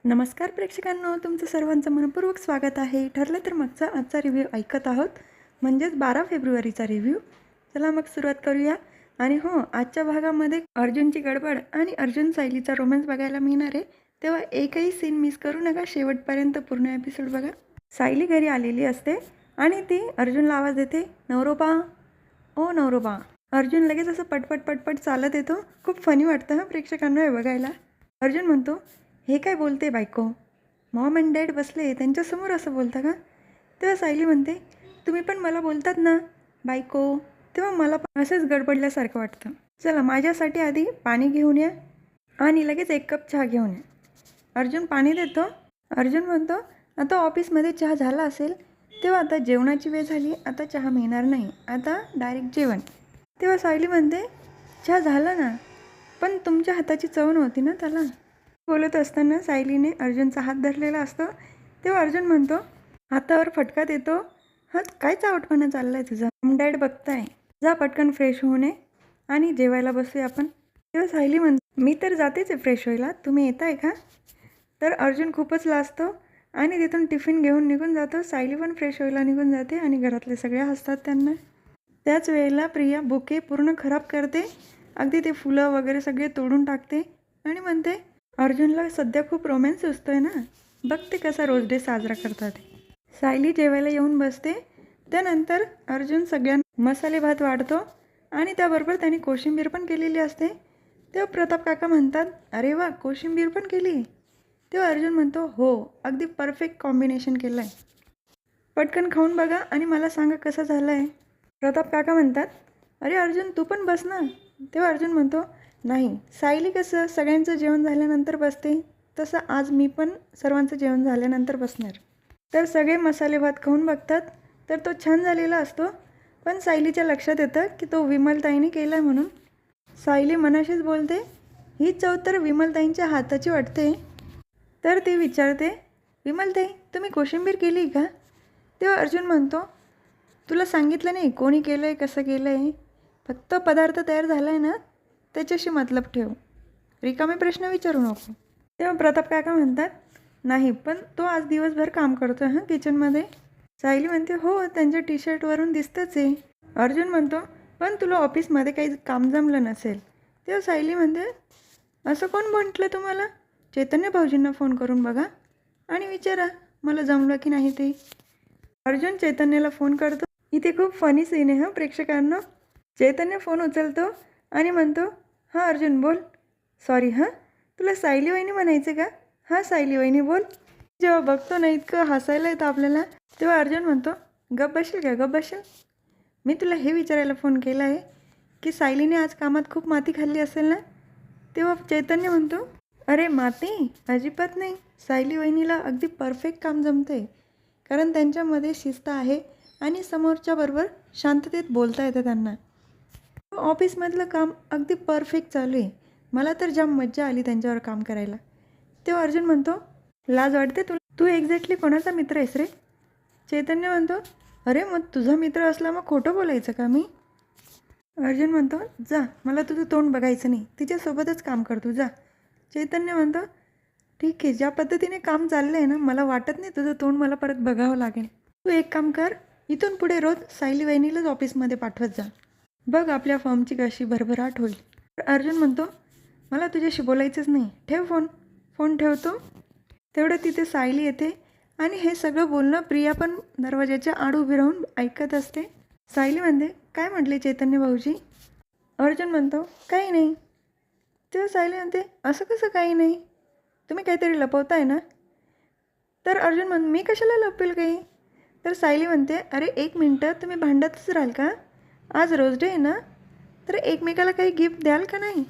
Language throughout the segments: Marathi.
नमस्कार प्रेक्षकांनो, तुमचं सर्वांचं मनपूर्वक स्वागत आहे. ठरलं तर मगचा आजचा रिव्ह्यू ऐकत आहोत, म्हणजेच 12 फेब्रुवारीचा रिव्ह्यू. चला मग सुरुवात करूया. आणि हो, आजच्या भागामध्ये अर्जुनची गडबड आणि अर्जुन सायलीचा रोमॅन्स बघायला मिळणार आहे, तेव्हा एकही सीन मिस करू नका. शेवटपर्यंत पूर्ण एपिसोड बघा. सायली घरी आलेली असते आणि ती अर्जुनला आवाज देते, नवरोबा, ओ नवरोबा. अर्जुन लगेच असं पटपट पटपट चालत येतो. खूप फनी वाटतं हां प्रेक्षकांना हे बघायला. अर्जुन म्हणतो, हे काय बोलते बायको? मॉम अँड डॅड बसले, त्यांच्यासमोर असं बोलता का? तेव्हा सायली म्हणते, तुम्ही पण मला बोलतात ना बायको. तेव्हा मला पण असंच गडबडल्यासारखं वाटतं. चला माझ्यासाठी आधी पाणी घेऊन या आणि लगेच 1 कप चहा घेऊन या. अर्जुन पाणी देतो. अर्जुन म्हणतो, आता ऑफिसमध्ये चहा झाला असेल, तेव्हा आता जेवणाची वेळ झाली, आता चहा मिळणार नाही, आता डायरेक्ट जेवण. तेव्हा सायली म्हणते, चहा झाला ना, पण तुमच्या हाताची चव नव्हती ना त्याला. बोलत असताना सायलीने अर्जुनचा हात धरलेला असतो. तेव्हा अर्जुन म्हणतो, हातावर फटका देतो, हात काय चावटपणा चाललाय तुझा? डॅड बघताय, जा पटकन फ्रेश होऊ नये आणि जेवायला बसूया आपण. तेव्हा सायली म्हणतो, मी तर जातेच आहे फ्रेश व्हायला, तुम्ही येताय का? तर अर्जुन खूपच लाजतो आणि तिथून टिफिन घेऊन निघून जातो. सायली पण फ्रेश व्हायला निघून जाते आणि घरातले सगळे हसतात त्यांना. त्याच वेळेला प्रिया बुके पूर्ण खराब करते. अगदी ते फुलं वगैरे सगळे तोडून टाकते आणि म्हणते, अर्जुनला सध्या खूप रोमॅन्स सुचतोय ना, बघते कसा रोज डे साजरा करतात. सायली जेवायला येऊन बसते. त्यानंतर अर्जुन सगळ्यांना मसाले भात वाढतो आणि त्याबरोबर त्याने कोशिंबीर पण केलेली असते. तेव्हा प्रताप काका म्हणतात, अरे वा, कोशिंबीर पण केली? तेव्हा अर्जुन म्हणतो, हो, अगदी परफेक्ट कॉम्बिनेशन केलं आहे, पटकन खाऊन बघा आणि मला सांगा कसं झालं आहे. प्रताप काका म्हणतात, अरे अर्जुन तू पण बस ना. तेव्हा अर्जुन म्हणतो, नाही, सायली कसं सगळ्यांचं जेवण झाल्यानंतर बसते, तसं आज मी पण सर्वांचं जेवण झाल्यानंतर बसणार. तर सगळे मसाले भात खाऊन बघतात, तर तो छान झालेला असतो. पण सायलीच्या लक्षात येतं की तो विमलताईने केला आहे म्हणून. सायली मनाशीच बोलते, ही चव तर विमलताईंच्या हाताची वाटते. तर ती विचारते, विमलताई तुम्ही कोशिंबीर केली का? तेव्हा अर्जुन म्हणतो, तुला सांगितलं नाही कोणी केलं आहे, कसं केलं आहे, फक्त पदार्थ तयार झाला आहे ना, त्याच्याशी मतलब ठेव, रिकामे प्रश्न विचारू नको. तेव्हा प्रताप काका म्हणतात, नाही पण तो आज दिवसभर काम करतो हां किचनमध्ये. सायली म्हणते, हो, त्यांच्या टी शर्टवरून दिसतंच आहे. अर्जुन म्हणतो, पण तुला ऑफिसमध्ये काही काम जमलं नसेल. तेव्हा सायली म्हणते, असं कोण म्हटलं तुम्हाला? चैतन्य भाऊजींना फोन करून बघा आणि विचारा मला जमलं की नाही ते. अर्जुन चैतन्याला फोन करतो. इथे खूप फनी सीन आहे हां प्रेक्षकांना. चैतन्य फोन उचलतो आणि म्हणतो, हां अर्जुन बोल. सॉरी हां, तुला सायली वहिनी म्हणायचं का? हां सायली वहिनी बोल. जेव्हा बघतो ना इतकं हसायला येतं आपल्याला. तेव्हा अर्जुन म्हणतो, गप बसेल का, गप बसेल. मी तुला हे विचारायला फोन केला आहे की सायलीने आज कामात खूप माती खाल्ली असेल ना. तेव्हा चैतन्य म्हणतो, अरे माती अजिबात नाही, सायली वहिनीला अगदी परफेक्ट काम जमते, कारण त्यांच्यामध्ये शिस्त आहे आणि समोरच्याबरोबर शांततेत बोलता येतं त्यांना. ऑफिसमधलं काम अगदी परफेक्ट चालू आहे, मला तर जाम मज्जा आली त्यांच्यावर काम करायला. तेव्हा अर्जुन म्हणतो, लाज वाटते तुला? तू एक्झॅक्टली कोणाचा मित्र आहेस रे? चैतन्य म्हणतो, अरे मग तुझा मित्र असला मग खोटं बोलायचं का मी? अर्जुन म्हणतो, जा, मला तुझं तोंड बघायचं नाही, तिच्यासोबतच काम करतो जा. चैतन्य म्हणतो, ठीक आहे, ज्या पद्धतीने काम चाललं आहे ना, मला वाटत नाही तुझं तोंड मला परत बघावं लागेल. तू एक काम कर, इथून पुढे रोज सायली वहिनीलाच ऑफिसमध्ये पाठवत जा, बघ आपल्या फर्मची कशी भरभराट होईल. अर्जुन म्हणतो, मला तुझ्याशी बोलायचंच नाही, ठेव फोन. फोन ठेवतो. तेवढं तिथे सायली येते आणि हे सगळं बोलणं प्रिया पण दरवाजाच्या आड उभी राहून ऐकत असते. सायली म्हणते, काय म्हटले चैतन्य भाऊजी? अर्जुन म्हणतो, काही नाही. तेव्हा सायली म्हणते, असं कसं काही नाही, तुम्ही काहीतरी लपवताय ना. तर अर्जुन मी कशाला लपवेल काही. तर सायली म्हणते, अरे 1 मिनटं, तुम्ही भांडतच राहाल का? आज रोज डे आहे ना, तर एकमेकाला काही गिफ्ट द्याल का नाही?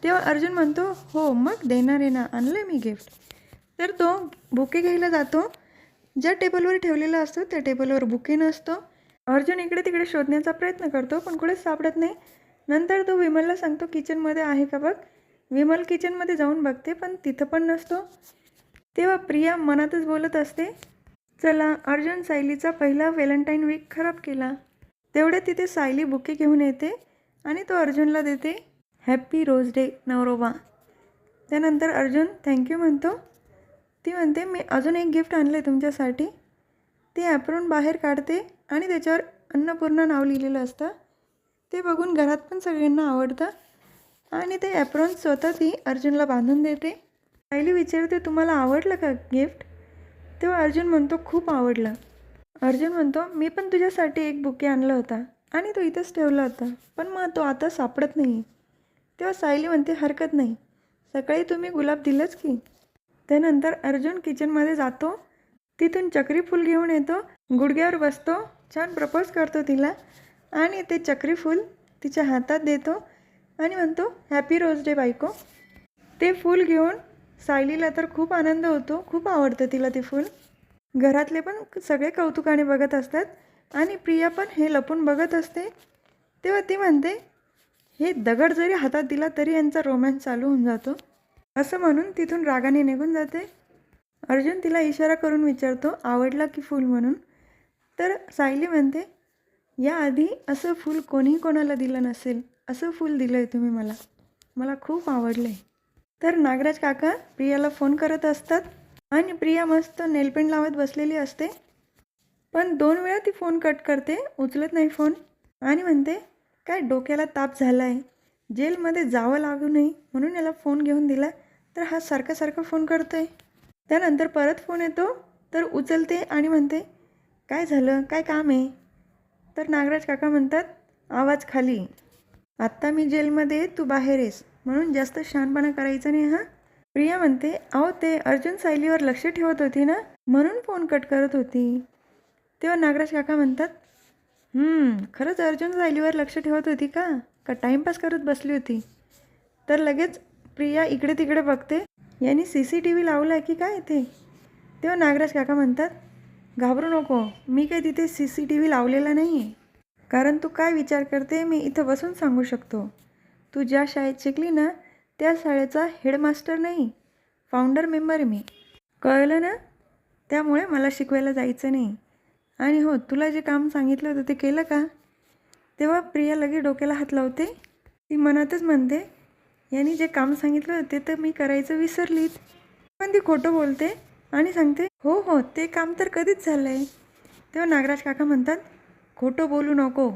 तेव्हा अर्जुन म्हणतो, हो मग देणार आहे ना, आणलं मी गिफ्ट. तर तो बुके घ्यायला जातो. ज्या टेबलवर ठेवलेला असतो त्या टेबलवर बुके नसतो. अर्जुन इकडे तिकडे शोधण्याचा प्रयत्न करतो पण कुठेच सापडत नाही. नंतर तो विमलला सांगतो, किचनमध्ये आहे का बघ. विमल किचनमध्ये जाऊन बघते पण तिथं पण नसतो. तेव्हा प्रिया मनातच बोलत असते, चला अर्जुन सायलीचा पहिला व्हॅलेंटाईन वीक खराब केला. तेवढे तिथे सायली बुके घेऊन येते आणि तो अर्जुनला देते, हॅप्पी रोज डे नवरोबा. त्यानंतर अर्जुन थँक्यू म्हणतो ती म्हणते मी अजून एक गिफ्ट आणलं आहे तुमच्यासाठी. ती ॲप्रॉन बाहेर काढते आणि त्याच्यावर अन्नपूर्णा नाव लिहिलेलं असतं. ते बघून घरात पण सगळ्यांना आवडतं आणि ते ॲप्रॉन स्वतः ती अर्जुनला बांधून देते. सायली विचारते तुम्हाला आवडलं का गिफ्ट? तेव्हा अर्जुन म्हणतो खूप आवडलं. अर्जुन म्हणतो मी पण तुझ्यासाठी एक बुके आणलं होता आणि तो इथंच ठेवला होता, पण मग तो आता सापडत नाही. तेव्हा सायली म्हणते हरकत नाही, सकाळी तुम्ही गुलाब दिलंच की. त्यानंतर अर्जुन किचनमध्ये जातो, तिथून चक्री फूल घेऊन येतो, गुडघ्यावर बसतो, छान प्रपोज करतो तिला आणि ते चक्री फूल तिच्या हातात देतो आणि म्हणतो हॅपी रोज डे बायको. ते फूल घेऊन सायलीला तर खूप आनंद होतो, खूप आवडतं तिला ते फूल. घरातले पण सगळे कौतुकाने बघत असतात आणि प्रिया पण हे लपून बघत असते. तेव्हा ती म्हणते हे दगड जरी हातात दिला तरी यांचा रोमॅन्स चालू होऊन जातो. असं म्हणून तिथून रागाने निघून जाते. अर्जुन तिला इशारा करून विचारतो आवडला की फूल म्हणून. तर सायली म्हणते याआधी असं फूल कोणीही कोणाला दिलं नसेल, असं फूल दिलं आहे तुम्ही मला, मला खूप आवडलं आहे. तर नागराज काका प्रियाला फोन करत असतात आणि प्रिया मस्त नेलपेंट लावत बसलेली असते. पण 2 वेळा ती फोन कट करते, उचलत नाही फोन आणि म्हणते काय डोक्याला ताप झाला आहे, जेलमध्ये जावं लागू नये म्हणून याला फोन घेऊन दिला, तर हा सारखा फोन करतो आहे. त्यानंतर परत फोन येतो तर उचलते आणि म्हणते काय झालं, काय काम आहे? तर नागराज काका म्हणतात आवाज खाली, आत्ता मी जेलमध्ये तू बाहेर आहेस म्हणून जास्त शहाणपणा करायचा नाही हां. प्रिया म्हणते अहो ते अर्जुन सायलीवर लक्ष ठेवत होती ना म्हणून फोन कट करत होती. तेव्हा नागराज काका म्हणतात खरंच अर्जुन सायलीवर लक्ष ठेवत होती का टाईमपास करत बसली होती? तर लगेच प्रिया इकडे तिकडे बघते, यांनी CCTV लावला आहे की काय इथे? तेव्हा नागराज काका म्हणतात घाबरू नको, मी काही तिथे CCTV लावलेला नाही आहे. कारण तू काय विचार करते मी इथं बसून सांगू शकतो. तू ज्या शाळेत शिकली ना त्या शाळेचा हेडमास्टर नाही, फाउंडर मेंबर आहे मी, कळलं ना? त्यामुळे मला शिकवायला जायचं नाही. आणि हो तुला जे काम सांगितलं होतं ते केलं का? तेव्हा प्रिया लगेच डोक्याला हात लावते. ती मनातच म्हणते यांनी जे काम सांगितलं होतं ते तर मी करायचं विसरलीत. पण ती खोटं बोलते आणि सांगते हो ते काम तर कधीच झालं आहे. तेव्हा नागराज काका म्हणतात खोटं बोलू नको,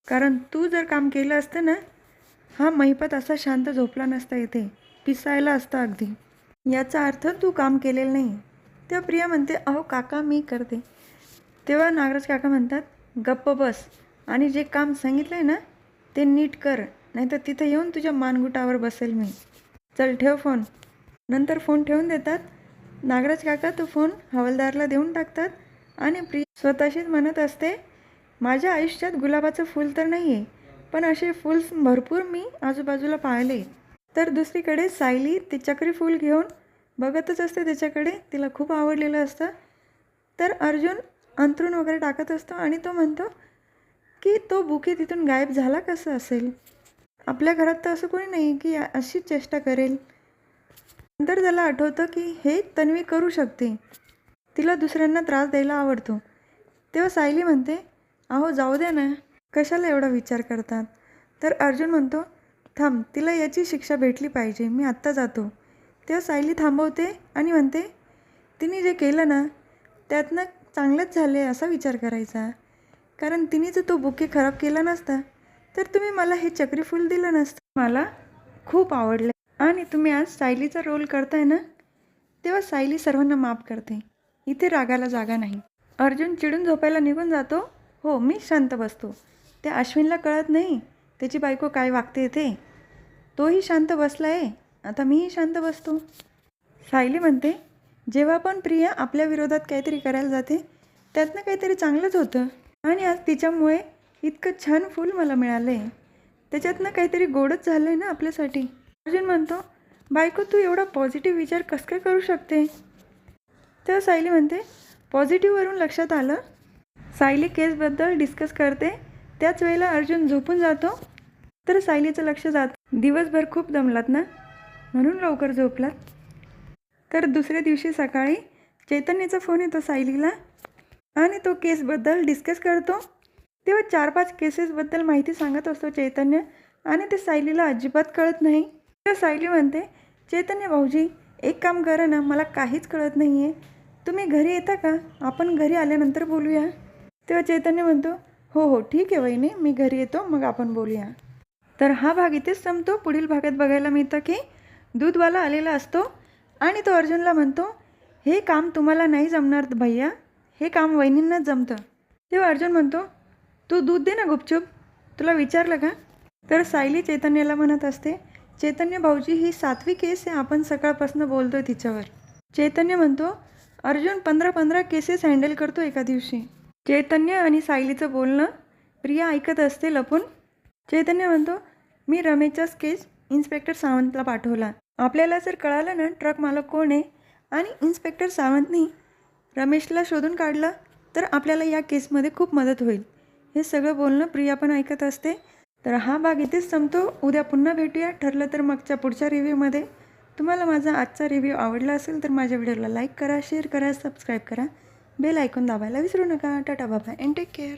कारण तू जर काम केलं असतं ना हा महिपत असा शांत झोपला नसता, इथे पिसायला असता अगदी. याचा अर्थ तू काम केलेलं नाही. तेव्हा प्रिया म्हणते अहो काका मी करते. तेव्हा नागराज काका म्हणतात गप्प बस आणि जे काम सांगितलं आहे ना ते नीट कर, नाहीतर तिथं येऊन तुझ्या मानगुटावर बसेल मी. चल ठेव फोन. नंतर फोन ठेवून देतात. नागराज काका तो फोन हवालदारला देऊन टाकतात आणि प्रिया स्वतःशीच म्हणत असते माझ्या आयुष्यात गुलाबाचं फूल तर नाही आहे, पण असे फूल्स भरपूर मी आजूबाजूला पाहिले. तर दुसरीकडे सायली ते चक्री फूल घेऊन बघतच असते त्याच्याकडे, तिला खूप आवडलेलं असतं. तर अर्जुन अंथरूण वगैरे टाकत असतो आणि तो म्हणतो की तो बुके तिथून गायब झाला कसं असेल, आपल्या घरात तर असं कोणी नाही की अशीच चेष्टा करेल. नंतर त्याला आठवतं की हे तन्वी करू शकते, तिला दुसऱ्यांना त्रास द्यायला आवडतो. तेव्हा सायली म्हणते अहो जाऊ द्या ना, कशाला एवढा विचार करतात? तर अर्जुन म्हणतो थांब, तिला याची शिक्षा भेटली पाहिजे, मी आत्ता जातो. तेव्हा सायली थांबवते आणि म्हणते तिने जे केलं ना त्यातनं चांगलंच झाले असा विचार करायचा, कारण तिने जर तो बुके खराब केला नसता तर तुम्ही मला हे चक्री फूल दिलं नसतं. मला खूप आवडलं आणि तुम्ही आज सायलीचा रोल करताय ना. तेव्हा सायली सर्वांना माफ करते, इथे रागाला जागा नाही. अर्जुन चिडून झोपायला निघून जातो. हो मी शांत बसतो, त्या अश्विनला कळत नाही त्याची बायको काय वागते ते, तोही शांत बसला आहे, आता मीही शांत बसतो. सायली म्हणते जेव्हा पण प्रिया आपल्या विरोधात काहीतरी करायला जाते त्यातनं काहीतरी चांगलंच होतं आणि आज तिच्यामुळे इतकं छान फूल मला मिळालं आहे, त्याच्यातनं काहीतरी गोडच झालं आहे ना आपल्यासाठी. अर्जुन म्हणतो बायको तू एवढा पॉझिटिव्ह विचार कसं काय करू शकते? तेव्हा सायली म्हणते पॉझिटिव्हवरून लक्षात आलं. सायली केसबद्दल डिस्कस करते, त्याच वेळेला अर्जुन झोपून जातो. तर सायलीचं लक्ष जातं दिवसभर खूप दमलात ना म्हणून लवकर झोपलात. तर दुसऱ्या दिवशी सकाळी चैतन्याचा फोन येतो सायलीला आणि तो केसबद्दल डिस्कस करतो. तेव्हा 4-5 केसेसबद्दल माहिती सांगत असतो चैतन्य आणि ते सायलीला अजिबात कळत नाही. तर सायली म्हणते चैतन्य भाऊजी एक काम करा ना, मला काहीच कळत नाही आहे. तुम्ही घरी येता का? आपण घरी आल्यानंतर बोलूया. तेव्हा चैतन्य म्हणतो, हो हो ठीक आहे वहिनी, मी घरी येतो, मग आपण बोलूया. तर हा भाग इथेच संपतो. पुढील भागात बघायला मिळतं की दूधवाला आलेला असतो आणि तो अर्जुनला म्हणतो, हे काम तुम्हाला नाही जमणार भैया, हे काम वहिनींनाच जमतं. तेव्हा अर्जुन म्हणतो, तू दूध दे ना गुपचूप, तुला विचारलं का? तर सायली चैतन्याला म्हणत असते, चैतन्य भाऊजी ही 7वी केस आहे, आपण सकाळपासून बोलतोय तिच्यावर. चैतन्य म्हणतो, अर्जुन 15 केसेस हँडल करतो एका दिवशी. चैतन्य आणि सायलीचं बोलणं प्रिया ऐकत असते लपून. चैतन्य म्हणतो, मी रमेशचाच केस इन्स्पेक्टर सावंतला पाठवला. आपल्याला जर कळालं ना ट्रक मालक कोण आहे आणि इन्स्पेक्टर सावंतनी रमेशला शोधून काढलं तर आपल्याला या केसमध्ये खूप मदत होईल. हे सगळं बोलणं प्रिया पण ऐकत असते. तर हा भाग इथेच संपतो. उद्या पुन्हा भेटूया. ठरलं तर मगच्या पुढच्या रिव्ह्यूमध्ये. तुम्हाला माझा आजचा रिव्ह्यू आवडला असेल तर माझ्या व्हिडिओला लाईक करा, शेअर करा, सबस्क्राईब करा, बेल आयकॉन दाबायला विसरू नका. Tata bye and take care.